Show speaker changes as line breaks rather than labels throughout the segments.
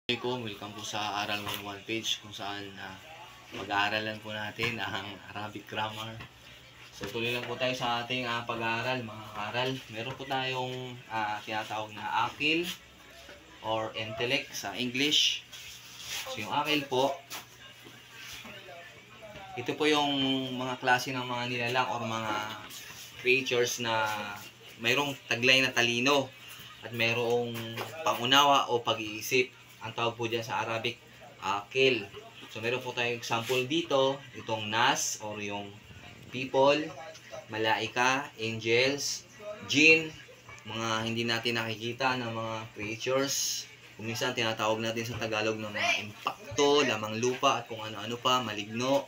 Assalamualaikum, welcome po sa Aral 101 page kung saan pag-aaralan po natin ang Arabic grammar. So tuloy lang po tayo sa ating pag-aaral mga karal. Meron po tayong tinatawag na akil or intellect sa English. So yung akil po, ito po yung mga klase ng mga nilalang or mga creatures na mayroong taglay na talino at mayroong pangunawa o pag-iisip. Ang tawag po dyan sa Arabic, akil. So, meron po tayong example dito, itong nas, or yung people, malaika, angels, jinn, mga hindi natin nakikita na mga creatures. Kung minsan, tinatawag natin sa Tagalog ng mga impacto, lamang lupa, at kung ano-ano pa, maligno.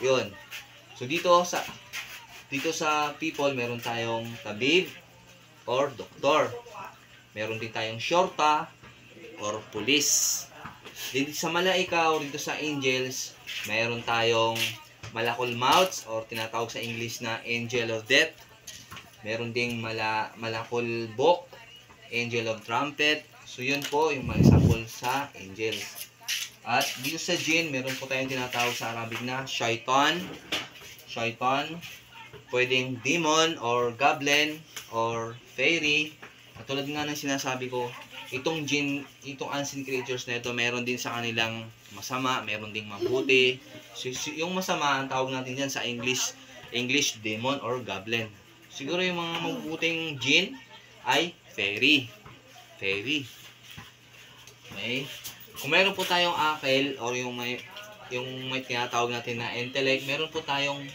Yun. So, dito sa people, meron tayong tabib, or doktor. Meron din tayong shorta, or police. Dito sa malaika o dito sa angels, mayroon tayong malakul mouths or tinatawag sa English na angel of death. Meron ding malakul bok, angel of trumpet. So yun po yung mga example sa angels. At dito sa jinn, meron po tayong tinatawag sa Arabic na shaitan. Shaitan, pwedeng demon or goblin or fairy. At tulad nga ng sinasabi ko, itong jinn, itong unseen creatures na ito, meron din sa kanilang masama, meron ding mabuti. So, yung masama, ang tawag natin dyan sa English demon or goblin. Siguro yung mga mabuting jinn ay fairy. Fairy. Okay? Kung meron po tayong akil or yung may tinatawag natin na intellect, meron po tayong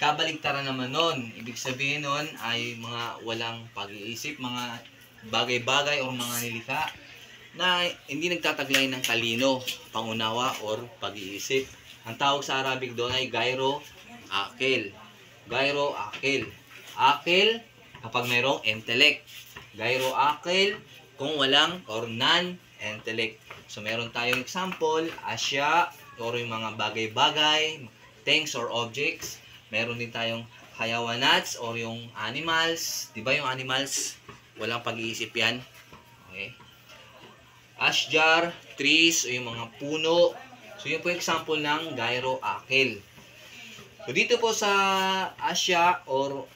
kabaligtaran naman nun. Ibig sabihin nun ay mga walang pag-iisip, mga bagay-bagay o mga nilika na hindi nagtataglay ng talino, pangunawa, or pag-iisip. Ang tawag sa Arabic doon ay gyro akil. Gyro akil. Akil kapag mayroong intellect. Gyro akil kung walang or non-intellect. So meron tayong example, asya, or yung mga bagay-bagay, things or objects. Meron din tayong hayawanats or yung animals. Diba yung animals? Walang pag-iisip yan. Okay. Ashjar, trees, o yung mga puno. So, yun po yung example ng gyro akil. So, dito po sa asya or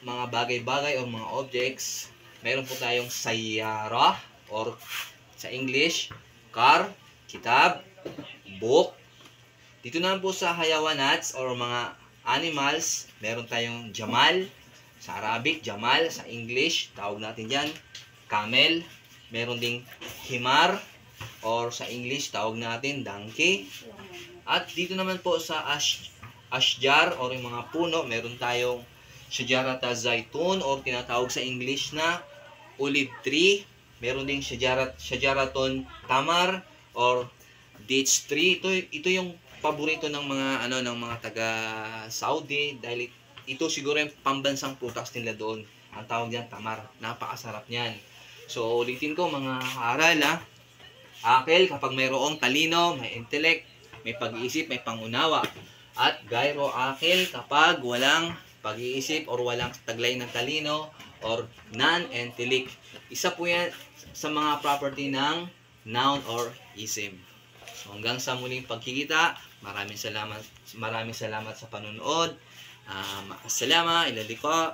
mga bagay-bagay or mga objects, meron po tayong sayyara or sa English, car, kitab, book. Dito naman po sa hayawanats or mga animals, meron tayong jamal. Sa Arabic, jamal. Sa English, tawag natin dyan, camel. Meron ding himar. Or sa English, tawag natin donkey. At dito naman po sa ashjar or yung mga puno, meron tayong shajarata zaitun or tinatawag sa English na olive tree. Meron ding shajaraton tamar or dates tree. Ito yung paborito ng mga taga Saudi dahil ito siguro yung pambansang prutas nila doon. Ang tawag diyan tamar. Napakasarap niyan. So ulitin ko mga aral akil kapag mayroong talino, may intellect, may pag-iisip, may pangunawa. At gyro akil kapag walang pag-iisip or walang taglay ng talino or non-intellect. Isa po yan sa mga property ng noun or ism. So hanggang sa muling pagkikita, maraming salamat sa panonood. Assalamu ila liqa.